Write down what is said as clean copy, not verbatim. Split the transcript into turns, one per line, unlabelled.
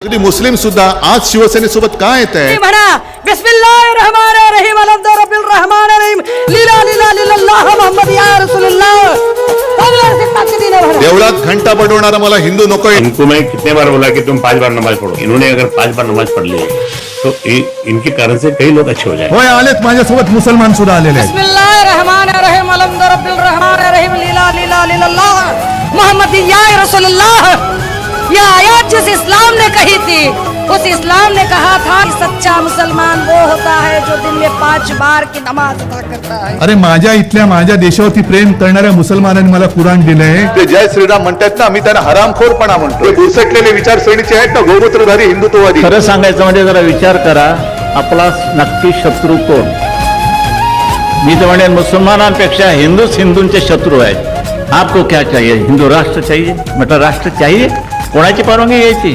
अगदी मुस्लिम सुद्धा आज शिवसेनेसोबत काय येत आहे
म्हणा बिस्मिल्लाहिर्रहमानिर्रहीम रब्बिल रहमानिर्रहीम लीला लीला लिल्लाह मुहम्मद या रसूलुल्लाह
देवळात घंटा बडवणारा मला हिंदू नकोय.
इनको मैं कितने बार बोला कि तुम 5 बार नमाज पढ़ो. इन्होंने अगर 5 बार नमाज पढ़ ली तो इनके कारण से कई लोग अच्छे हो जाए.
होय आलेत माझ्यासोबत मुसलमान सुद्धा आलेले आहेत.
बिस्मिल्लाहिर्रहमानिर्रहीम रब्बिल रहमानिर्रहीम लीला लीला लिल्लाह मुहम्मद या रसूलुल्लाह. यह आयत जिस इस्लाम ने कही थी उस इस्लाम ने कहा था कि सच्चा मुसलमान वो होता है जो दिन में 5 बार की नमाज अदा करता है.
अरे माझ्या इथल्या माझ्या देशावरती प्रेम करणाऱ्या मुसलमानांनी मला कुराण दिलंय.
ते जय श्रीराम म्हणतात ना, आम्ही त्यांना हरामखोरपणा म्हणतो. घुसटलेले विचारसरणीचे आहेत ना, गोमूत्रधारी हिंदुत्ववादी.
खरं सांगायचं म्हणजे जरा विचार करा, आपला नक्की शत्रू कोण? मी तर म्हणेन मुसलमानांपेक्षा हिंदूच हिंदूंचे शत्रू आहेत. आपको क्या चाहिए? हिंदू राष्ट्र चाहिए? मतलब राष्ट्र चाहिए? कोणाची परवानगी घ्यायची?